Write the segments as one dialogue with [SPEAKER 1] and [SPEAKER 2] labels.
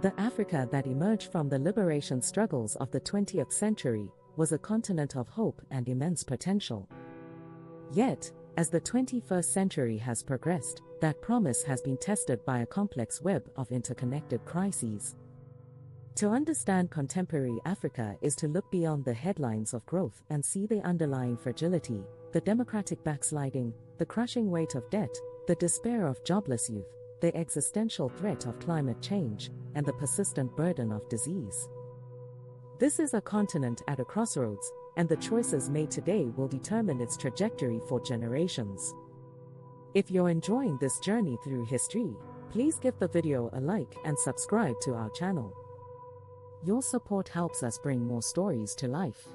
[SPEAKER 1] The Africa that emerged from the liberation struggles of the 20th century was a continent of hope and immense potential. Yet, as the 21st century has progressed, that promise has been tested by a complex web of interconnected crises. To understand contemporary Africa is to look beyond the headlines of growth and see the underlying fragility, the democratic backsliding, the crushing weight of debt, the despair of jobless youth, the existential threat of climate change, and the persistent burden of disease. This is a continent at a crossroads, and the choices made today will determine its trajectory for generations. If you're enjoying this journey through history, please give the video a like and subscribe to our channel. Your support helps us bring more stories to life.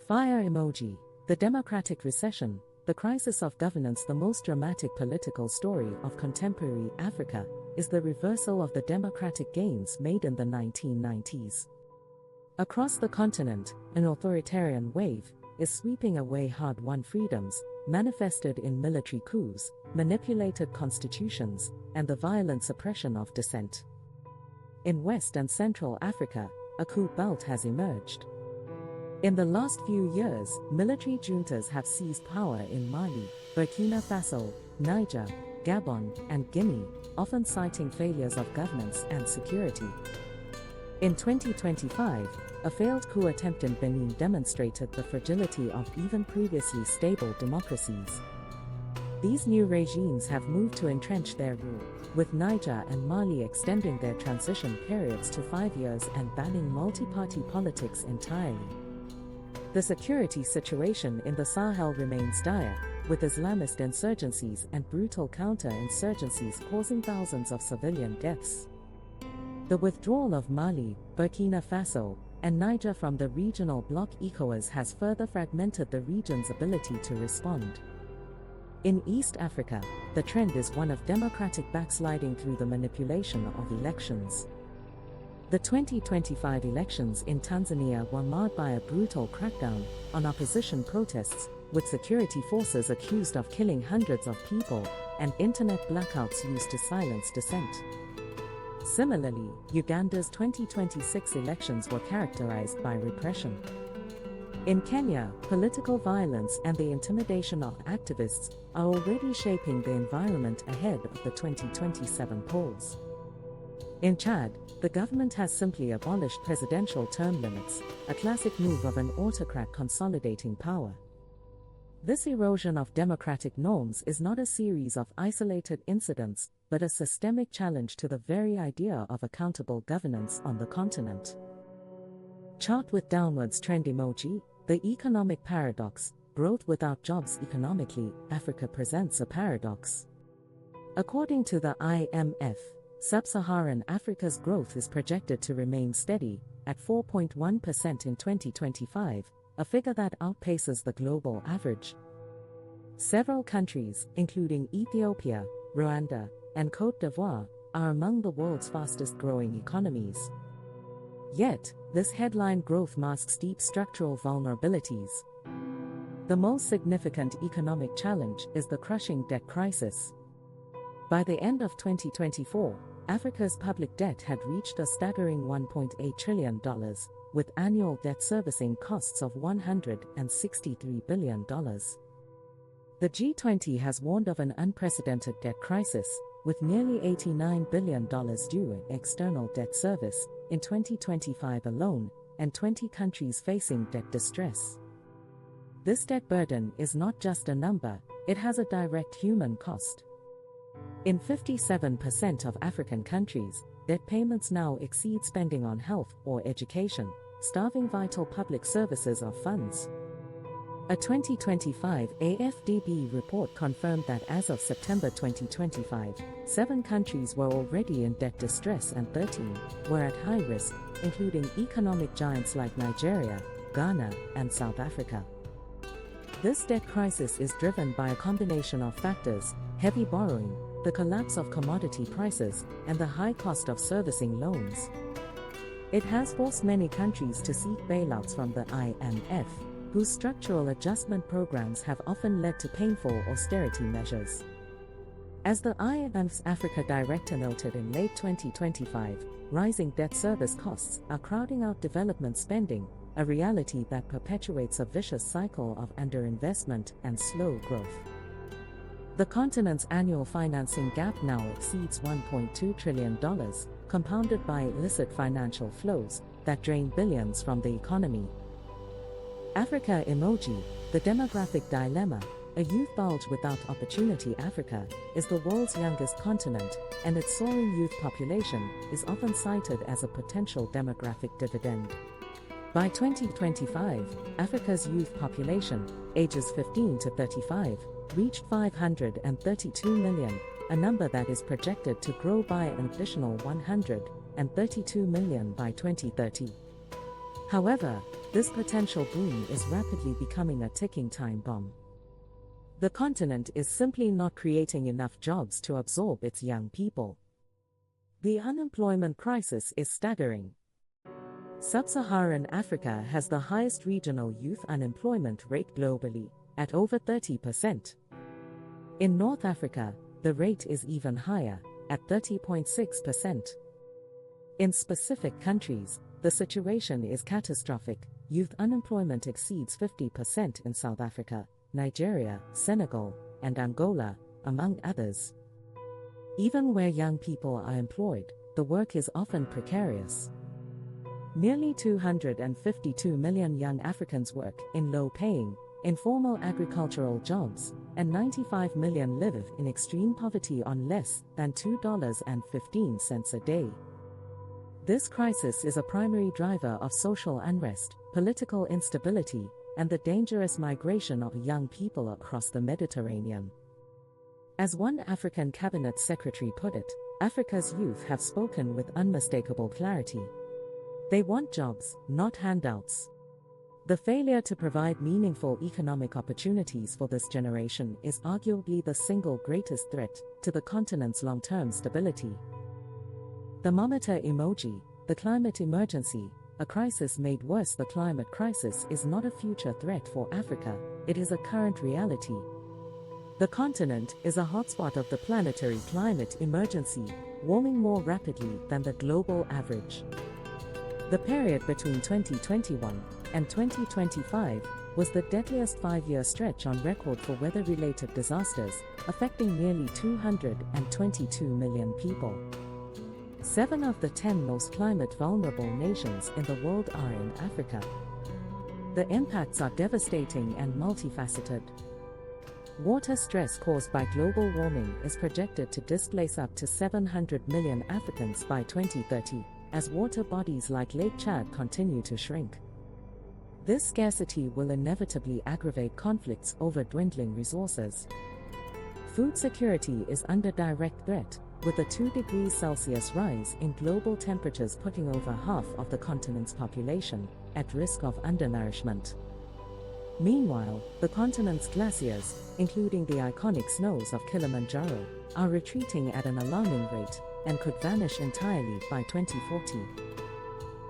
[SPEAKER 1] Fire emoji. The Democratic Recession, the crisis of governance. The most dramatic political story of contemporary Africa is the reversal of the democratic gains made in the 1990s. Across the continent, an authoritarian wave is sweeping away hard-won freedoms, manifested in military coups, manipulated constitutions, and the violent suppression of dissent. In West and Central Africa, a coup belt has emerged. In the last few years, military juntas have seized power in Mali, Burkina Faso, Niger, Gabon, and Guinea, often citing failures of governance and security. In 2025, a failed coup attempt in Benin demonstrated the fragility of even previously stable democracies. These new regimes have moved to entrench their rule, with Niger and Mali extending their transition periods to 5 years and banning multi-party politics entirely. The security situation in the Sahel remains dire, with Islamist insurgencies and brutal counter-insurgencies causing thousands of civilian deaths. The withdrawal of Mali, Burkina Faso, and Niger from the regional bloc ECOWAS has further fragmented the region's ability to respond. In East Africa, the trend is one of democratic backsliding through the manipulation of elections. The 2025 elections in Tanzania were marred by a brutal crackdown on opposition protests, with security forces accused of killing hundreds of people, and internet blackouts used to silence dissent. Similarly, Uganda's 2026 elections were characterized by repression. In Kenya, political violence and the intimidation of activists are already shaping the environment ahead of the 2027 polls. In Chad, the government has simply abolished presidential term limits, a classic move of an autocrat consolidating power. This erosion of democratic norms is not a series of isolated incidents, but a systemic challenge to the very idea of accountable governance on the continent. Chart with downwards trend emoji. The economic paradox, growth without jobs. Economically, Africa presents a paradox. According to the IMF, Sub-Saharan Africa's growth is projected to remain steady, at 4.1% in 2025, a figure that outpaces the global average. Several countries, including Ethiopia, Rwanda, and Côte d'Ivoire, are among the world's fastest-growing economies. Yet, this headline growth masks deep structural vulnerabilities. The most significant economic challenge is the crushing debt crisis. By the end of 2024, Africa's public debt had reached a staggering $1.8 trillion, with annual debt servicing costs of $163 billion. The G20 has warned of an unprecedented debt crisis, with nearly $89 billion due in external debt service in 2025 alone, and 20 countries facing debt distress. This debt burden is not just a number, it has a direct human cost. In 57% of African countries, debt payments now exceed spending on health or education, starving vital public services or funds. A 2025 AFDB report confirmed that as of September 2025, 7 countries were already in debt distress and 13 were at high risk, including economic giants like Nigeria, Ghana, and South Africa. This debt crisis is driven by a combination of factors: heavy borrowing, the collapse of commodity prices, and the high cost of servicing loans. It has forced many countries to seek bailouts from the IMF, whose structural adjustment programs have often led to painful austerity measures. As the IMF's Africa Director noted in late 2025, rising debt service costs are crowding out development spending, a reality that perpetuates a vicious cycle of underinvestment and slow growth. The continent's annual financing gap now exceeds $1.2 trillion, compounded by illicit financial flows that drain billions from the economy. Africa emoji, the demographic dilemma, a youth bulge without opportunity. Africa is the world's youngest continent, and its soaring youth population is often cited as a potential demographic dividend. By 2025, Africa's youth population, ages 15 to 35, reached 532 million, a number that is projected to grow by an additional 132 million by 2030. However, this potential boom is rapidly becoming a ticking time bomb. The continent is simply not creating enough jobs to absorb its young people. The unemployment crisis is staggering. Sub-Saharan Africa has the highest regional youth unemployment rate globally, at over 30%. In North Africa, the rate is even higher, at 30.6%. In specific countries, the situation is catastrophic. Youth unemployment exceeds 50% in South Africa, Nigeria, Senegal, and Angola, among others. Even where young people are employed, the work is often precarious. Nearly 252 million young Africans work in low-paying, informal agricultural jobs, and 95 million live in extreme poverty on less than $2.15 a day. This crisis is a primary driver of social unrest, political instability, and the dangerous migration of young people across the Mediterranean. As one African cabinet secretary put it, Africa's youth have spoken with unmistakable clarity. They want jobs, not handouts. The failure to provide meaningful economic opportunities for this generation is arguably the single greatest threat to the continent's long-term stability. Thermometer emoji, the climate emergency, a crisis made worse. The climate crisis is not a future threat for Africa, it is a current reality. The continent is a hotspot of the planetary climate emergency, warming more rapidly than the global average. The period between 2021 and 2025 was the deadliest 5-year stretch on record for weather-related disasters, affecting nearly 222 million people. 7 of the 10 most climate-vulnerable nations in the world are in Africa. The impacts are devastating and multifaceted. Water stress caused by global warming is projected to displace up to 700 million Africans by 2030, as water bodies like Lake Chad continue to shrink. This scarcity will inevitably aggravate conflicts over dwindling resources. Food security is under direct threat, with a 2 degrees Celsius rise in global temperatures putting over half of the continent's population at risk of undernourishment. Meanwhile, the continent's glaciers, including the iconic snows of Kilimanjaro, are retreating at an alarming rate and could vanish entirely by 2040.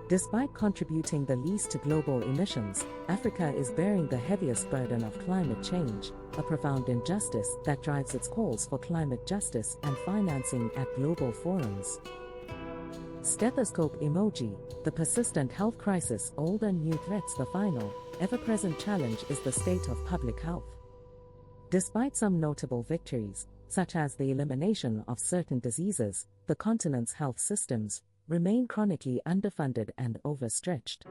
[SPEAKER 1] Despite contributing the least to global emissions, Africa is bearing the heaviest burden of climate change, a profound injustice that drives its calls for climate justice and financing at global forums. Stethoscope emoji, the persistent health crisis, old and new threats. The final, ever-present challenge is the state of public health. Despite some notable victories, such as the elimination of certain diseases, the continent's health systems remain chronically underfunded and overstretched.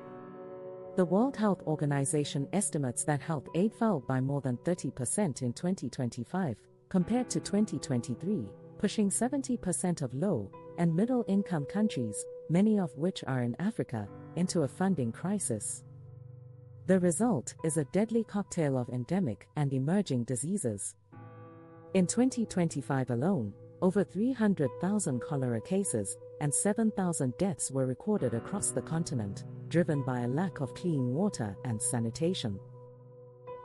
[SPEAKER 1] The World Health Organization estimates that health aid fell by more than 30% in 2025, compared to 2023, pushing 70% of low- and middle-income countries, many of which are in Africa, into a funding crisis. The result is a deadly cocktail of endemic and emerging diseases. In 2025 alone, over 300,000 cholera cases and 7,000 deaths were recorded across the continent, driven by a lack of clean water and sanitation.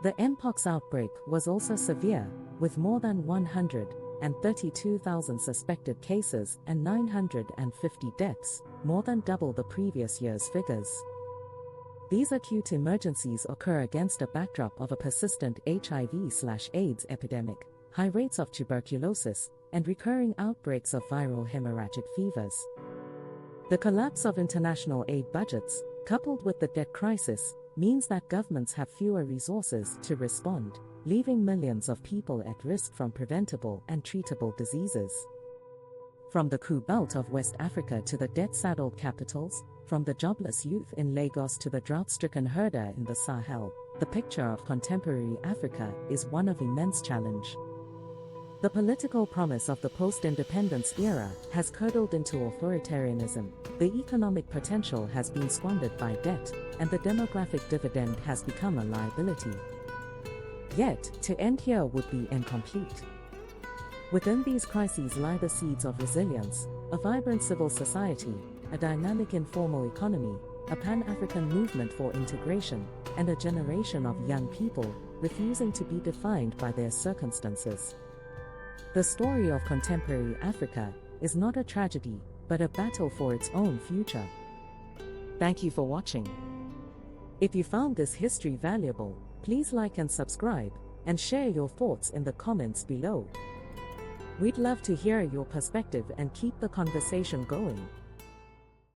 [SPEAKER 1] The Mpox outbreak was also severe, with more than 132,000 suspected cases and 950 deaths, more than double the previous year's figures. These acute emergencies occur against a backdrop of a persistent HIV/AIDS epidemic, high rates of tuberculosis, and recurring outbreaks of viral hemorrhagic fevers. The collapse of international aid budgets, coupled with the debt crisis, means that governments have fewer resources to respond, leaving millions of people at risk from preventable and treatable diseases. From the Coup belt of West Africa to the debt-saddled capitals, from the jobless youth in Lagos to the drought-stricken herder in the Sahel, the picture of contemporary Africa is one of immense challenge. The political promise of the post-independence era has curdled into authoritarianism, the economic potential has been squandered by debt, and the demographic dividend has become a liability. Yet, to end here would be incomplete. Within these crises lie the seeds of resilience, a vibrant civil society, a dynamic informal economy, a Pan-African movement for integration, and a generation of young people refusing to be defined by their circumstances. The story of contemporary Africa is not a tragedy, but a battle for its own future. Thank you for watching. If you found this history valuable, please like and subscribe, and share your thoughts in the comments below. We'd love to hear your perspective and keep the conversation going.